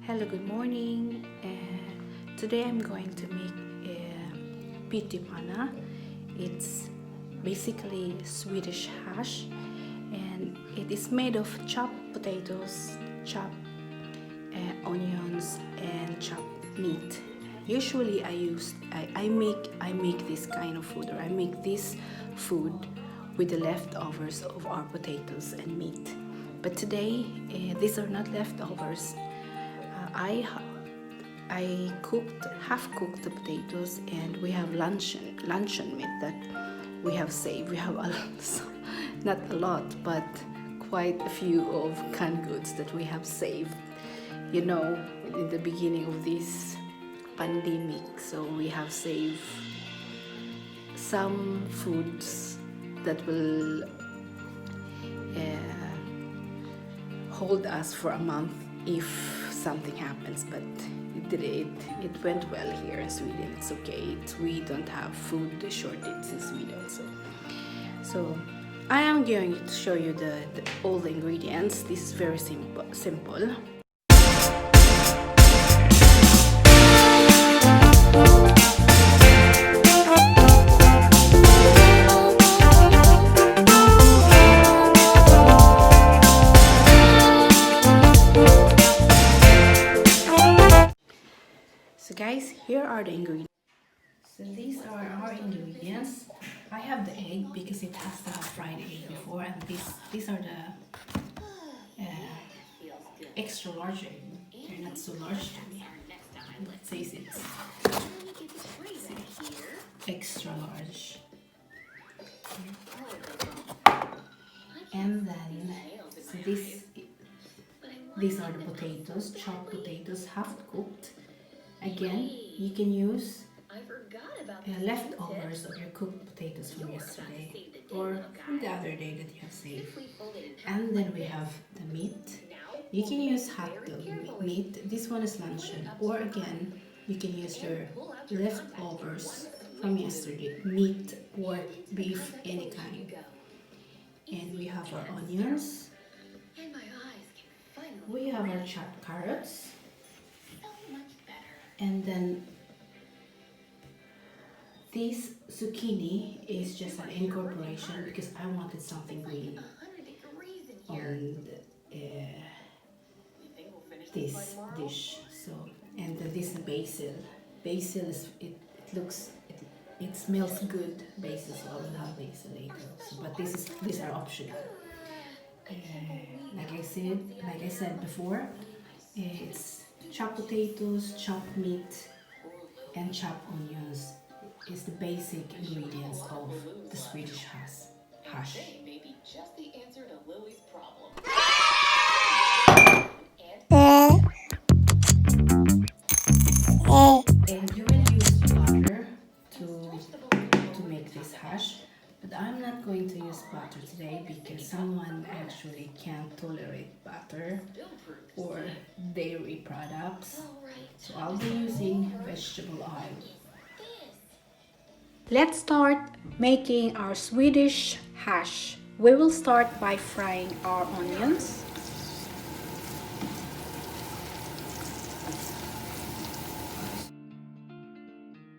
Hello, good morning. Today I'm going to make Pyttipanna. It's basically Swedish hash, and it is made of chopped potatoes, chopped onions, and chopped meat. Usually I make this kind of food, or I make this food with the leftovers of our potatoes and meat. But today these are not leftovers. I half cooked the potatoes, and we have luncheon meat that we have saved. We have not a lot, but quite a few of canned goods that we have saved. You know, in the beginning of this pandemic, so we have saved some foods that will hold us for a month if something happens. But it went well here in Sweden. It's okay. We don't have food shortage in Sweden, so I am going to show you all the ingredients. This is very simple. So guys, here are the ingredients. So these are our ingredients. I have the egg because it has to have fried egg before, and these are the extra large egg. They're not so large to me. It says it's extra large. And then, so these are the potatoes, chopped potatoes, half cooked. Again, you can use leftovers of your cooked potatoes from yesterday or from the other day that you have saved. And then we have the meat. You can use hot dog meat. This one is luncheon. Or again, you can use your leftovers from yesterday, meat, pork, beef, any kind. And we have our onions. We have our chopped carrots. And then this zucchini is just an incorporation because I wanted something green on this dish. So, and then this basil. Basil is it smells good. Basil, so I will have basil later. So, but these are optional. Like I said before, it's chopped potatoes, chopped meat, and chopped onions is the basic ingredients of the Swedish hash. Maybe just the answer to Lily's problem. And you will use butter to make this hash, but I'm not going to use butter today because someone actually can't tolerate butter or dairy products. So I'll be using vegetable oil. Let's start making our Swedish hash. We will start by frying our onions.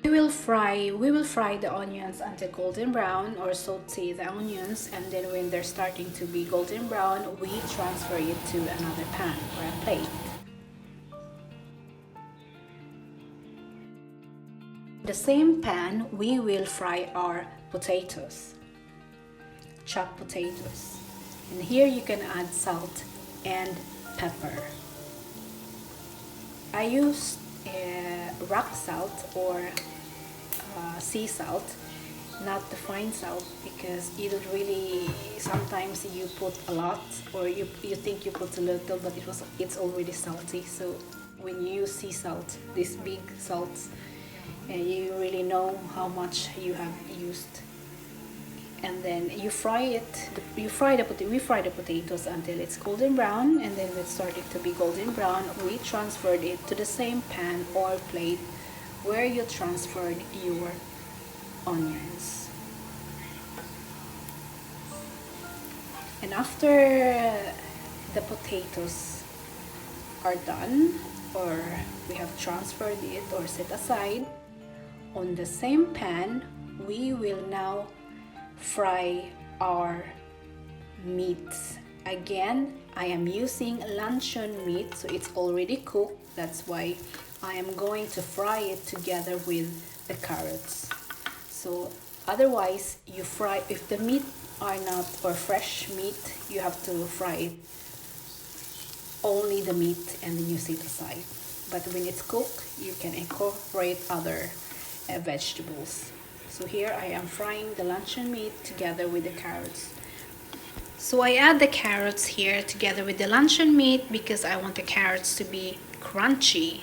We will fry the onions until golden brown, or saute the onions, and then when they're starting to be golden brown, we transfer it to another pan or a plate. In the same pan, we will fry our potatoes, chopped potatoes. And here you can add salt and pepper. I used rock salt or sea salt, not the fine salt, because it really, sometimes you put a lot or you think you put a little, but it's already salty. So when you use sea salt, these big salts, you really know how much you have used. And then you fry it. We fry the potatoes until it's golden brown, and then when it's starting to be golden brown, we transferred it to the same pan or plate where you transferred your onions. And after the potatoes are done, or we have transferred it or set aside. On the same pan, we will now fry our meats. Again, I am using luncheon meat, so it's already cooked. That's why I am going to fry it together with the carrots. So otherwise, you fry, if the meat are not, or fresh meat, you have to fry it, only the meat, and then you set aside. But when it's cooked, you can incorporate other vegetables. So here I am frying the luncheon meat together with the carrots. So I add the carrots here together with the luncheon meat because I want the carrots to be crunchy.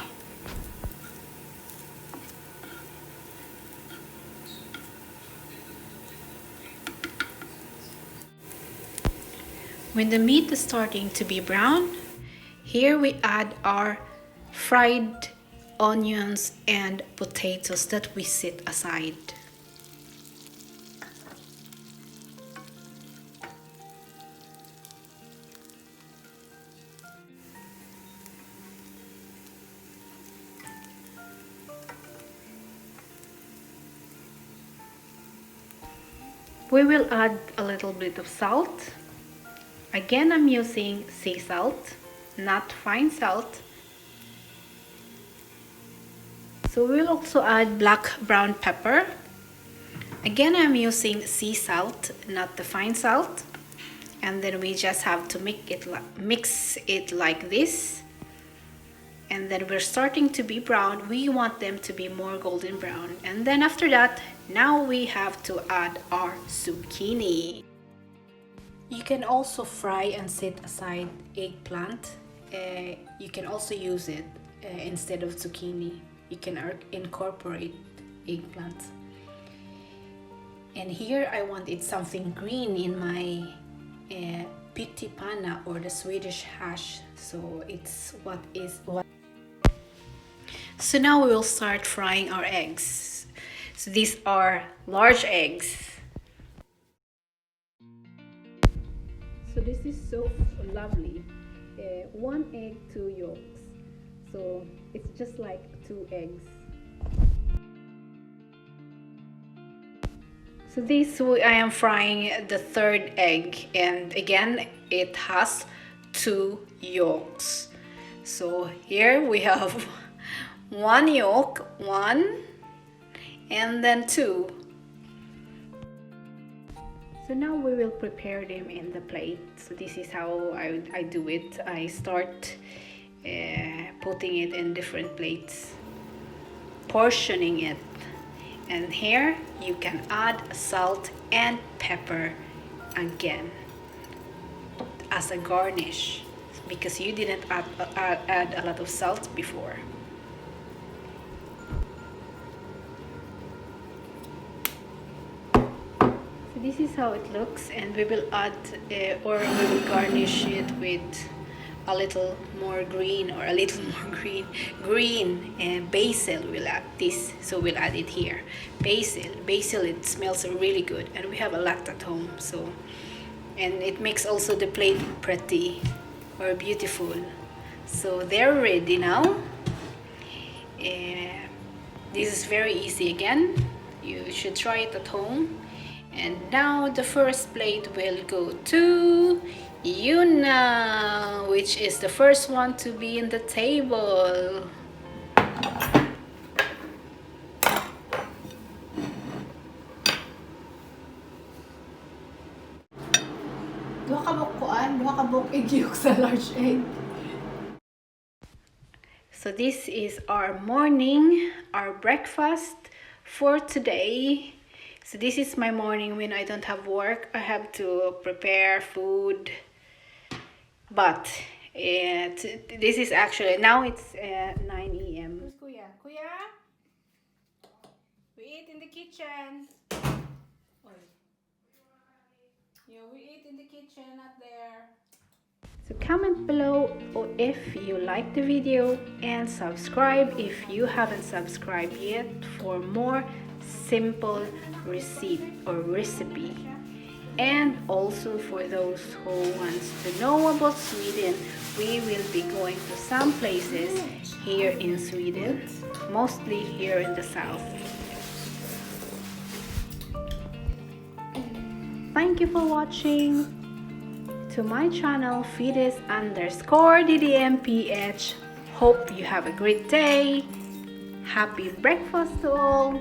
When the meat is starting to be brown, here we add our fried onions and potatoes that we set aside. We will add a little bit of salt. Again, I'm using sea salt, not fine salt. So we'll also add black brown pepper. Again, I'm using sea salt, not the fine salt. And then we just have to mix it like this. And then we're starting to be brown. We want them to be more golden brown. And then after that, now we have to add our zucchini. You can also fry and set aside eggplant. You can also use it instead of zucchini. You can incorporate eggplant. And here I wanted something green in my Pyttipanna, or the Swedish hash. So it's what. So now we will start frying our eggs. So these are large eggs. So this is so lovely. 1 egg, 2 yolks. So it's just like 2 eggs. So this I am frying the 3rd egg, and again it has 2 yolks. So here we have 1 yolk, 1, and then 2. So now we will prepare them in the plate. So this is how I do it. I start putting it in different plates, portioning it. And here you can add salt and pepper again as a garnish, because you didn't add a lot of salt before. So this is how it looks, and we will add or we will garnish it with a little more green, or a little more green basil. We'll add this, so we'll add it here. Basil, it smells really good, and we have a lot at home, so, and it makes also the plate pretty or beautiful. So they're ready now. This is very easy. Again, you should try it at home. And now the first plate will go to Yuna, which is the first one to be in the table. Duha ka buok egg yolk sa large egg. So this is our morning, our breakfast for today. So this is my morning when I don't have work. I have to prepare food. But this is actually, now it's 9 a.m. Kuya, we eat in the kitchen. Yeah, we eat in the kitchen, not there. So comment below if you like the video, and subscribe if you haven't subscribed yet for more simple recipe. And also for those who wants to know about Sweden, we will be going to some places here in Sweden, mostly here in the south. Thank you for watching to my channel Fides_DDMPH. Hope you have a great day. Happy breakfast to all.